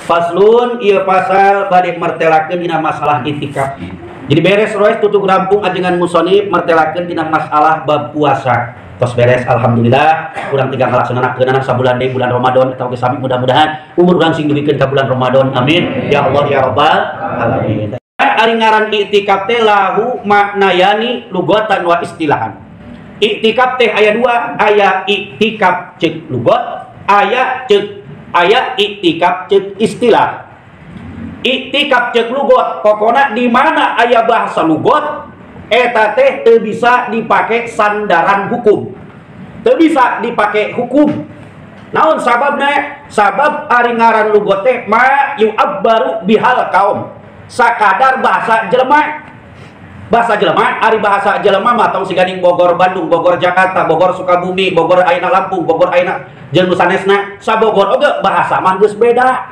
Faslun ieu pasal bade martelakeun dina masalah itikaf. Jadi beres roes tutup rampung ajengan musonif martelakeun dina masalah bab puasa. Tos beres alhamdulillah urang tiga ngalaksanakeun sabulan deui bulan Ramadan eta oge sami mudah-mudahan umur urang sing dibikeun ka bulan Ramadan amin ya Allah ya rabbal alamin. Ari ngaran iktikaf teh lahu maknayani lugatan wa istilahan. Iktikaf teh aya dua, aya iktikaf ceuk lugat, aya iktikaf ceuk istilah. Iktikaf ceuk lugat pokona di mana aya bahasa lugat eta teh teu bisa dipake sandaran hukum. Teu bisa dipake hukum. Naon sababna? Sabab ari ngaran lugat teh ma yu'abbaru bihal kaum. Sakadar bahasa jelema. Bahasa jelema, ari bahasa jelema mah tong siganing Bogor Bandung, Bogor Jakarta, Bogor Sukabumi, Bogor ayeuna Lampung, Bogor ayeuna jeung sanesna, sabogor oge bahasa mah geus beda.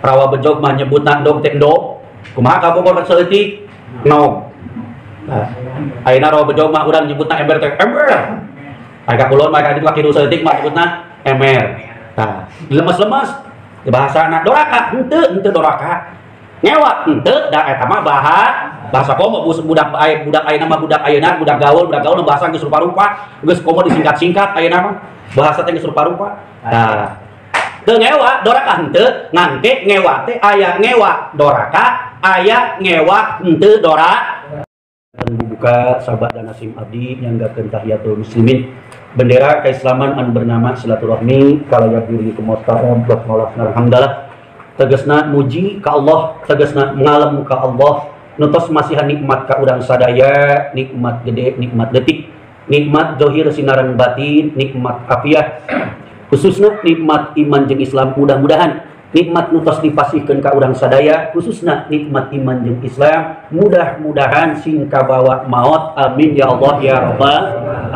Rawa bejog mah nyebutna dog teh dog. Kumaha ka Bogor seutik? No. Ayeuna rawa bejog mah urang nyebutna ember teh ember. Aya ka kulon mah ka ditu kidu seutik mah nyebutna emer. Tah, lemes-lemes bahasana doraka henteu doraka. Ngewak henteu da eta mah bahasa komo budak ayeuna mah budak gaul bahasa geus rupa-rupa geus komo disingkat-singkat ayeuna mah bahasa teh geus rupa-rupa. Nah, teu ngewa doraka henteu ngangke ngewa teh aya ngewa doraka aya ngewa henteu dora. Buka sahabat dan nasim abdi nyanggakeun tahiyatul muslimin bendera keislaman anu bernama silaturahmi kalayak diri kemotaan basmalah alhamdulillah tegasna muji ka Allah, tegasna ngalem ka Allah, nutos masihan nikmat ka urang sadaya, nikmat gede, nikmat detik, nikmat zahir sinaran batin, nikmat afiat, khususna nikmat iman jeung Islam. Mudah-mudahan nikmat nutos dipasihkeun ka urang sadaya, khususna nikmat iman jeung Islam, mudah-mudahan sing kabawa maut, amin ya Allah ya rabbal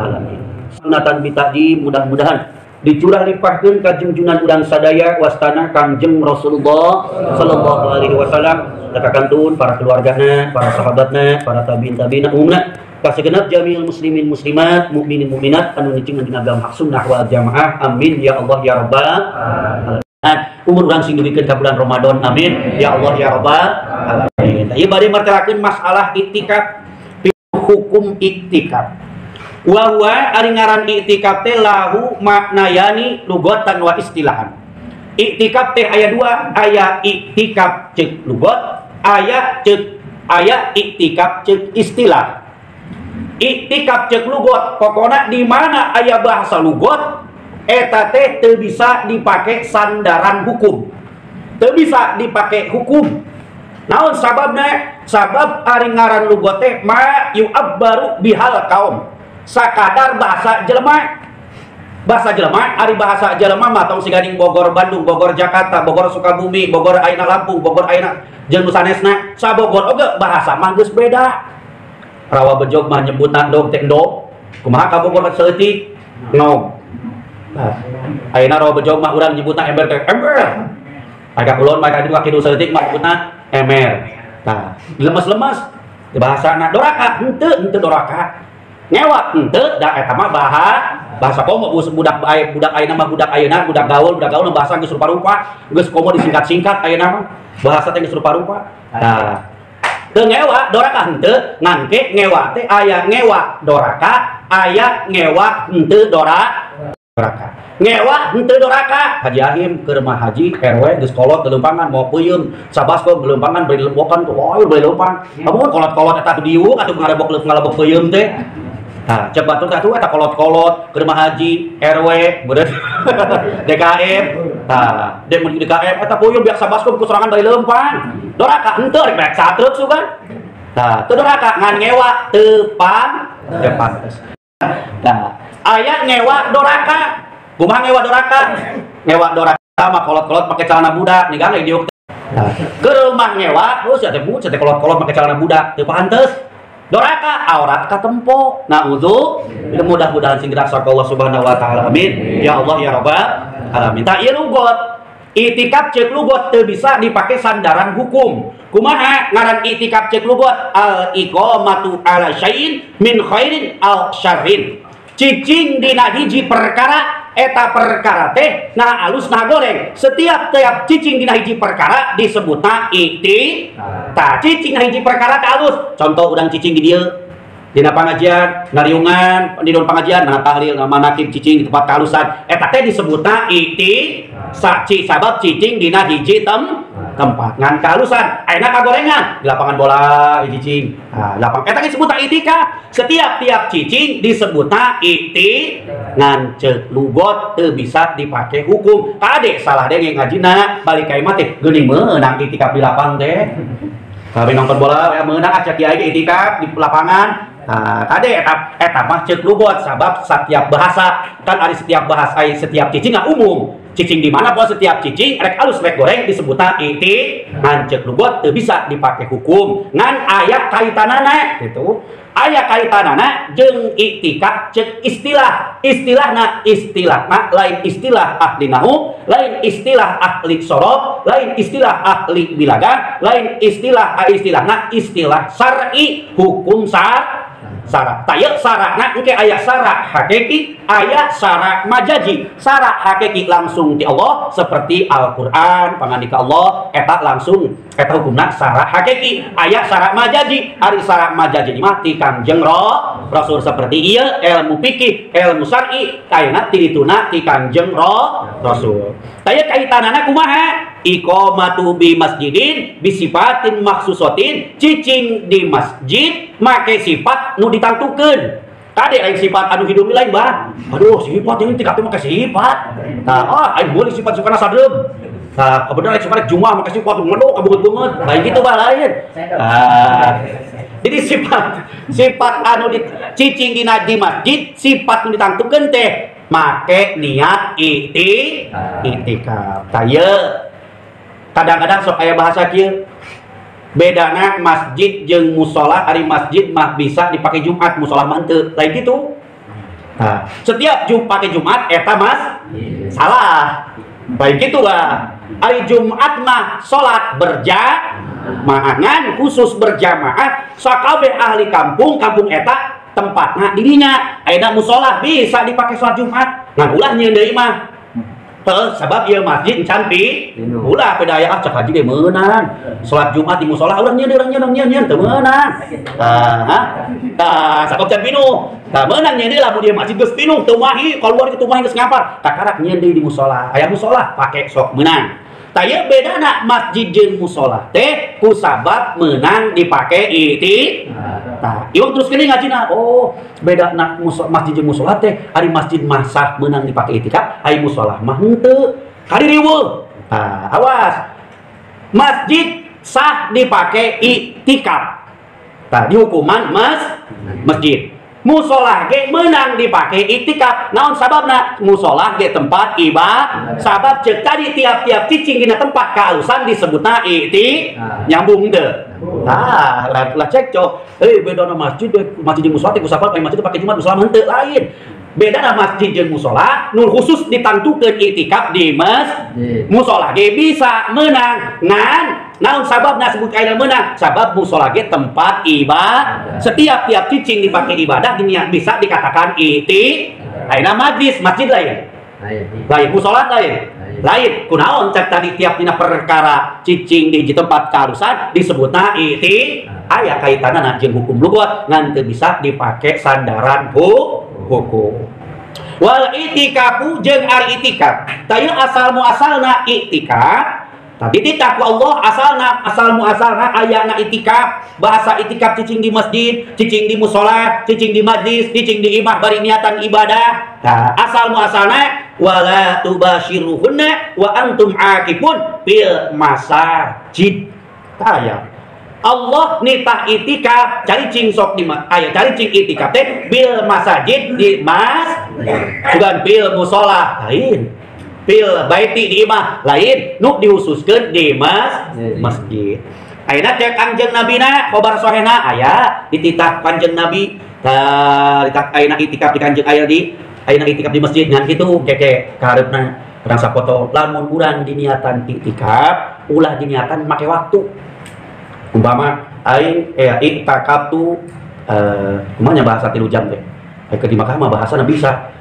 alamin. Sunatan bitadi mudah-mudahan dicurah limpahkeun ka junjunan urang sadaya wastana Kangjeng Rasulullah sallallahu alaihi wasallam, kakantun para keluargana, para sahabatna, para tabiin umumna, ka segenap jami'ul muslimin muslimat, mukminin mukminat anu nyicing dina agama hak sunnah wal jamaah, amin ya Allah ya rabbal alamin. Umur urang sing dibikeun ka bulan Ramadan, amin ya Allah ya rabbal alamin. Ieu bade martelakeun masalah iktikaf, hukum iktikaf. Wa ari ngaran iktikaf teh lahu maknayani lugatan wa istilahan. Iktikaf teh aya dua, aya iktikaf ceuk lugat, aya iktikaf ceuk istilah. Iktikaf ceuk lugat pokona di mana aya bahasa lugat eta teh teu bisa dipake sandaran hukum. Teu bisa dipake hukum. Naon sababna? Sabab ari ngaran lugat teh ma yu'abbaru bihal kaum. Sakadar bahasa jelema. Bahasa jelema, ari bahasa jelema mah tong siganing Bogor Bandung, Bogor Jakarta, Bogor Sukabumi, Bogor ayeuna Lampung, Bogor ayeuna jeung sanesna, sabogor oge bahasa mah geus beda. Rawa bejog mah nyebutna dog teh dog. Kumaha ka Bogor seutik? No. Ayeuna rawa bejog mah urang nyebutna ember teh ember. Aya ka kulon mah ka ditu kidu seutik mah nyebutna emer. Tah, lemes-lemes bahasana doraka henteu doraka. Ngewak henteu da eta mah bahasa komo budak ayeuna mah budak gaul bahasa geus rupa-rupa geus komo disingkat-singkat ayeuna mah bahasa teh geus rupa-rupa. Nah, teu ngewa doraka henteu ngangke ngewa teh aya ngewa doraka aya ngewa henteu doraka. Ngewa henteu doraka. Haji Ahim keur mah haji RW geus kolot gelumpangan mau peuyeum sabasko gelumpangan bari lembokan tuh bari leumpang. Amun kolot-kolot eta teh diuk atuh ngalebok peuyeum teh. Nah, coba tuh eta kolot-kolot ke rumah haji RW bener DKM. Nah, DKM eta puyeuh biasa baskom ku sorangan bari leumpang. Doraka henteu rek bae satruk sugan. Nah, teu doraka ngan ngewa teu pantes. Nah, aya ngewa doraka. Kumaha ngewa doraka? Ngewa doraka mah kolot-kolot make celana budak ninggal diuk. Nah, ke rumah ngewa terus ya teh kolot-kolot make celana budak teu pantes. Doraka aurat katempo. Nauzu, mudah-mudahan sing dirasa Allah Subhanahu wa taala. Amin. Ya Allah ya rabbal alamin. Ta ieu lugot. Iktikaf ceuk lugot teu bisa dipake sandaran hukum. Kumaha ngaran iktikaf ceuk lugot? Al iqamatu ala syai'in min khairin aw syarrin. Cicing dina hiji perkara eta perkara teh nah alus nah goreng setiap tiap cicing dina hiji perkara disebutna tah cicing hiji perkara teh alus contoh udang cicing di dieu dina pangajian ngariungan di daun pengajian nah tahlil nah manakib cicing di tempat kalusan eta teh disebutna saci sabab cicing dina hiji tempat ngan kalusan ayeuna kagorengan di lapangan bola cicing lapang eta disebutna itikaf setiap tiap cicing disebutna ngan ceuk lugot teu bisa dipake hukum kade salah deh ngajina balik ka imah teh geuning meunang itikaf di lapang teh tapi nonton bola ya meunang acak kiai itikaf di lapangan kade eta mah ceuk lugot sabab setiap bahasa kan ari setiap bahasa setiap cicing umum cicing di mana pun setiap cicing rek alus rek goreng disebutna ngan ceuk lugot teu bisa dipake hukum ngan aya kaitanana gitu aya kaitanana jeung iktikaf ceuk istilahna lain istilah ahli nahwu lain istilah ahli sorof lain istilah ahli bilaga lain istilahna istilah syar'i hukum syarak taya syarakna engke aya syarak hakiki aya syarak majazi syarak hakiki langsung ti Allah seperti Al-Qur'an pangandika Allah eta langsung eta hukumna syarak hakiki aya syarak majazi ari syarak majazi mah ti Kangjeng Rasul seperti ieu ilmu fikih ilmu syar'i ayeuna tilituna ti Kangjeng Rasul taya kaitanana kumaha iqamatu bi masjidin bisifatin maksusatin cicing di masjid make sifat nu ditangtukeun kade lain sifat anu hidup lain bah aduh sifat ini tingkat make sifat aing boleh sifat-sifatna sadem kebetulan sifat Jumat make sifat menu kabungut-bungut lain gitu bah lain jadi sifat anu di cicing di masjid sifat nu ditangtukeun teh make niat itikaf taya kadang-kadang sok aya bahasa kieu bedana masjid jeung musola ari masjid mah bisa dipake Jumat musola mah henteu lain gitu setiap pake Jumat eta mas salah baik gitu lah ari Jumat mah salat berjamaah khusus berjamaah sakabeh ahli kampung eta tempatna dirinya ayeuna musola bisa dipake salat Jumat ngan ulah nyieun deui mah sebab ieu masjid can ulah pedaya cek haji ge meunang salat Jumat di musola urang nyieun teu meunang sakop can pinuh meunang nyieun lamun ieu masjid geus pinuh teu mahi keluar kitu mahi geus ngapar kakarak nyieun deui di musola aya musola pake sok meunang taya bedana masjid jeung musola teh ku sabab meunang dipake ieu terus geuning ngajina oh bedana masjid jeung musola teh ari masjid mah sah meunang dipake itikaf ari musola mah henteu kali riweuh awas masjid sah dipake itikaf di hukuman masjid musola ge meunang dipake itikaf naon sababna musola ge tempat ibadah sabab ceuk tadi tiap-tiap cicing dina tempat kausan disebutna nyambung teu lah cekcok bedana masjid jeung musola teh kusabab masjid dipake Jumat musola henteu lain bedana masjid jeung musola nu khusus ditangtukeun itikaf di musola ge bisa meunang ngan naon sababna sebut ayeuna meunang sabab musola ge tempat ibadah setiap tiap cicing dipake ibadah bisa dikatakan ayeuna masjid lain musola lain kunaon cek tadi tiap dina perkara cicing di tempat karusan disebutna aya kaitanana jeung hukum lugat ngan teu bisa dipake sandaran hukum wal itikafu jeung ari itikaf teu asal muasalna itikaf tadi ditakwa Allah asal muasalna ayana itikaf bahasa itikaf cicing di masjid cicing di musola cicing di majlis cicing di imah bari niatan ibadah asal muasalna wala tubashiruhunna wa antum akifun fil masajid taya Allah nitah itikaf cari cing sok di cari cing itikaf teh bil masajid di bukan bil musola lain bil baiti di imah lain nu dihususkeun di masjid ayeuna cek Kangjeng Nabina khobar sahihna aya dititah Kangjeng Nabi ayeuna itikaf di Kangjeng ayeuna itikaf di masjid ngan kitu keke kareupna urang sapoto lamun urang diniatan itikaf ulah diniatan make waktu umpama aing iktakatu kumanya bahasa 3 jam teh ke di Makkah mah bahasana bisa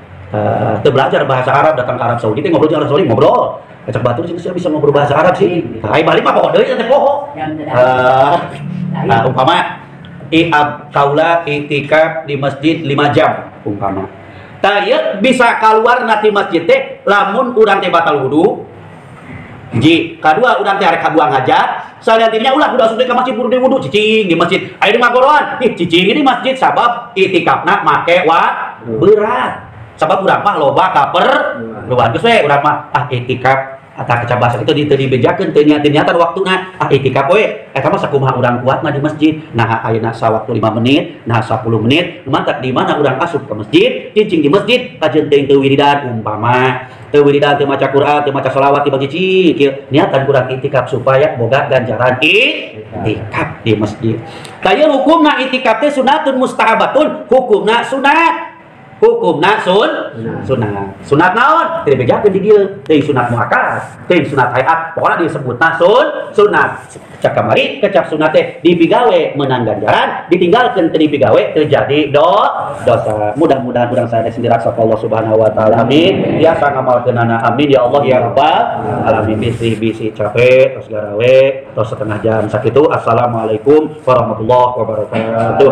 belajar bahasa Arab, datang ke Arab Saudi, ngobrol dengan Arab Saudi, ngobrol. Kecak batu sih bisa ngobrol bahasa Arab sih. Ai balik mah poho deui teh poho. Umpama kaula itikaf di masjid 5 jam umpama. Tah bisa keluar nanti masjid teh lamun urang teh batal wudu. Ji, kedua urang teh arek kabuang hajat, salantinya ulah kudu asup ka masjid buru wudu cicing di masjid. Aya di magoroan, cicing di masjid sabab itikafna make berat. Sabab urang mah loba kaper, loba geus we urang mah itikaf atau kecabasa itu dibejakeun teu niatan waktuna itikaf we eta mah sakumaha urang kuatna di masjid. Nah ayeuna sawaktu 5 menit, nah 10 menit, mantap di mana urang asup ke masjid, cicing di masjid, kajeun teu wiridan umpama teu wiridan teu maca Quran, teu maca shalawat di cicing kieu niatan kurang itikaf supaya boga ganjaran itikaf di masjid. Tah ieu hukumna itikaf teh sunatun mustahabatun, hukumna sunat. Hukumna sunat naon? Teu bejakeun di dieu, teuing sunat muakkad, teuing sunat hayat, pokona disebutna sunat. Cak kamari kecap sunat teh dipigawe meunang ganjaran, ditinggalkeun teu dipigawe teu jadi dosa. Mudah-mudahan urang sadaya sendiri saka Allah Subhanahu wa taala. Amin. Biasa ngamalkeunana amin ya Allah ya rabbal alamin. Bisi capek tos garawe tos setengah jam sakitu. Assalamualaikum warahmatullahi wabarakatuh.